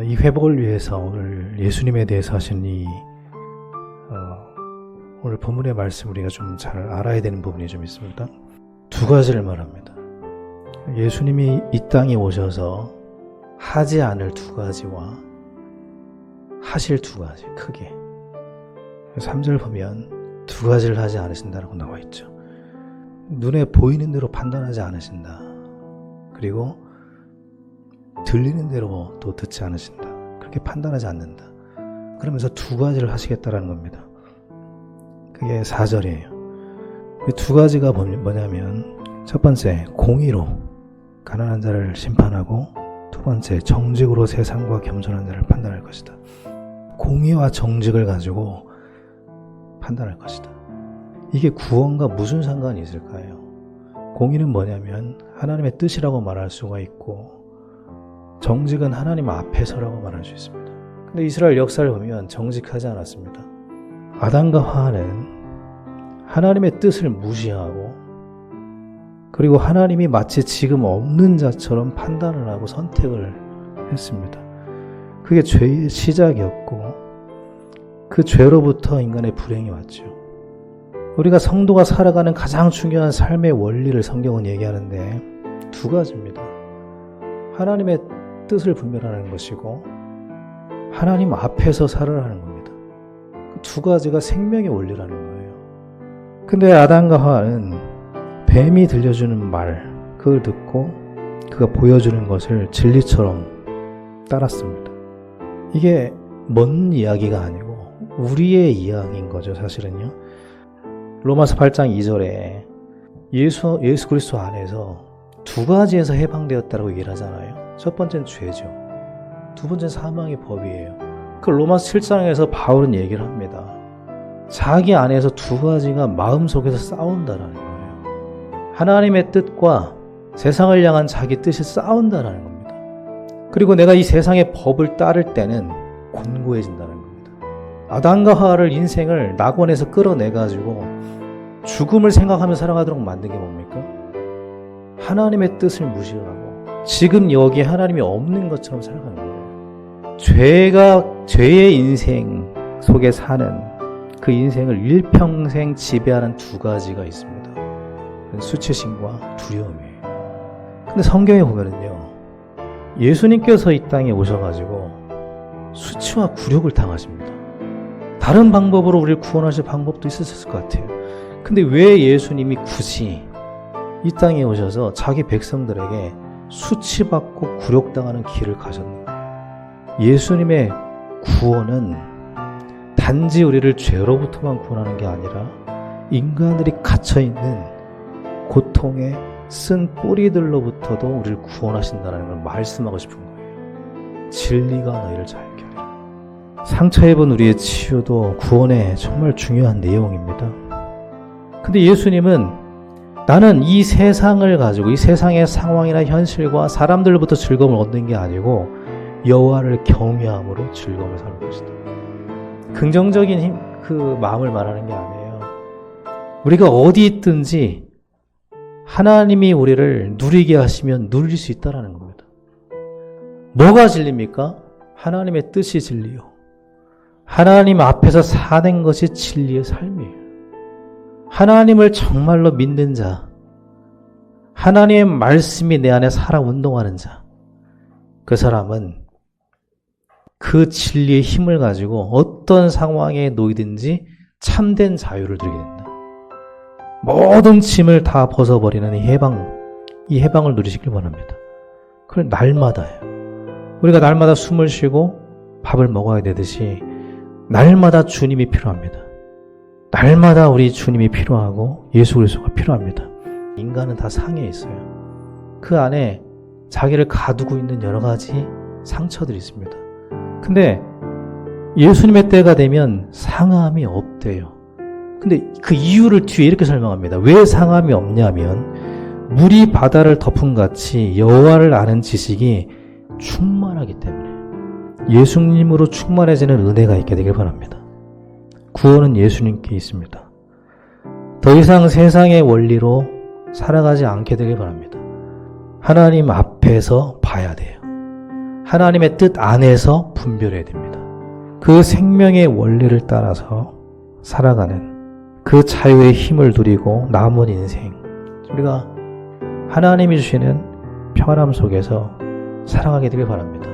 이 회복을 위해서 오늘 예수님에 대해서 하신 오늘 본문의 말씀 우리가 좀 잘 알아야 되는 부분이 좀 있습니다. 두 가지를 말합니다. 예수님이 이 땅에 오셔서 하지 않을 두 가지와 하실 두 가지, 크게 3절 보면 두 가지를 하지 않으신다라고 나와 있죠. 눈에 보이는 대로 판단하지 않으신다. 그리고 들리는 대로 또 듣지 않으신다. 그렇게 판단하지 않는다. 그러면서 두 가지를 하시겠다라는 겁니다. 그게 4절이에요. 이 두 가지가 뭐냐면 첫 번째, 공의로 가난한 자를 심판하고 두 번째, 정직으로 세상과 겸손한 자를 판단할 것이다. 공의와 정직을 가지고 판단할 것이다. 이게 구원과 무슨 상관이 있을까요? 공의는 뭐냐면 하나님의 뜻이라고 말할 수가 있고, 정직은 하나님 앞에서라고 말할 수 있습니다. 근데 이스라엘 역사를 보면 정직하지 않았습니다. 아담과 하와는 하나님의 뜻을 무시하고, 그리고 하나님이 마치 지금 없는 자처럼 판단을 하고 선택을 했습니다. 그게 죄의 시작이었고, 그 죄로부터 인간의 불행이 왔죠. 우리가 성도가 살아가는 가장 중요한 삶의 원리를 성경은 얘기하는데 두 가지입니다. 하나님의 뜻을 분별하는 것이고 하나님 앞에서 살아가는 겁니다. 그 두 가지가 생명의 원리라는 거예요. 근데 아담과 하와는 뱀이 들려주는 말, 그걸 듣고 그가 보여주는 것을 진리처럼 따랐습니다. 이게 먼 이야기가 아니고 우리의 이야기인 거죠, 사실은요. 로마서 8장 2절에 예수 그리스도 안에서 두 가지에서 해방되었다고 얘기를 하잖아요. 첫 번째는 죄죠. 두 번째는 사망의 법이에요. 그 로마서 7장에서 바울은 얘기를 합니다. 자기 안에서 두 가지가 마음속에서 싸운다라는 거예요. 하나님의 뜻과 세상을 향한 자기 뜻이 싸운다라는 겁니다. 그리고 내가 이 세상의 법을 따를 때는 곤고해진다는 겁니다. 아담과 하와를 인생을 낙원에서 끌어내가지고 죽음을 생각하며 살아가도록 만든 게 뭡니까? 하나님의 뜻을 무시하고 지금 여기에 하나님이 없는 것처럼 살아가는 거예요. 죄의 인생 속에 사는 그 인생을 일평생 지배하는 두 가지가 있습니다. 수치심과 두려움이에요. 근데 성경에 보면은요, 예수님께서 이 땅에 오셔가지고 수치와 굴욕을 당하십니다. 다른 방법으로 우리를 구원하실 방법도 있었을 것 같아요. 근데 왜 예수님이 굳이 이 땅에 오셔서 자기 백성들에게 수치받고 굴욕당하는 길을 가셨는가? 예수님의 구원은 단지 우리를 죄로부터만 구원하는 게 아니라 인간들이 갇혀있는 고통의 쓴 뿌리들로부터도 우리를 구원하신다는 걸 말씀하고 싶은 거예요. 진리가 너희를 자유케 하리라. 상처 입은 우리의 치유도 구원의 정말 중요한 내용입니다. 근데 예수님은 나는 이 세상을 가지고 이 세상의 상황이나 현실과 사람들로부터 즐거움을 얻는 게 아니고 여호와를 경외함으로 즐거움을 살 것이다. 긍정적인 그 마음을 말하는 게 아니에요. 우리가 어디 있든지 하나님이 우리를 누리게 하시면 누릴 수 있다는 겁니다. 뭐가 진리입니까? 하나님의 뜻이 진리요. 하나님 앞에서 사는 것이 진리의 삶이에요. 하나님을 정말로 믿는 자, 하나님의 말씀이 내 안에 살아 운동하는 자, 그 사람은 그 진리의 힘을 가지고 어떤 상황에 놓이든지 참된 자유를 누리게 된다. 모든 짐을 다 벗어버리는 이 해방을 누리시길 바랍니다. 그걸 날마다예요. 우리가 날마다 숨을 쉬고 밥을 먹어야 되듯이 날마다 주님이 필요합니다. 날마다 우리 주님이 필요하고 예수 그리스도가 필요합니다. 인간은 다 상해 있어요. 그 안에 자기를 가두고 있는 여러 가지 상처들이 있습니다. 근데 예수님의 때가 되면 상함이 없대요. 근데 그 이유를 뒤에 이렇게 설명합니다. 왜 상함이 없냐면 물이 바다를 덮은 같이 여호와를 아는 지식이 충만하기 때문에 예수님으로 충만해지는 은혜가 있게 되길 바랍니다. 구원은 예수님께 있습니다. 더 이상 세상의 원리로 살아가지 않게 되길 바랍니다. 하나님 앞에서 봐야 돼요. 하나님의 뜻 안에서 분별해야 됩니다. 그 생명의 원리를 따라서 살아가는 그 자유의 힘을 누리고 남은 인생, 우리가 하나님이 주시는 평안함 속에서 살아가게 되길 바랍니다.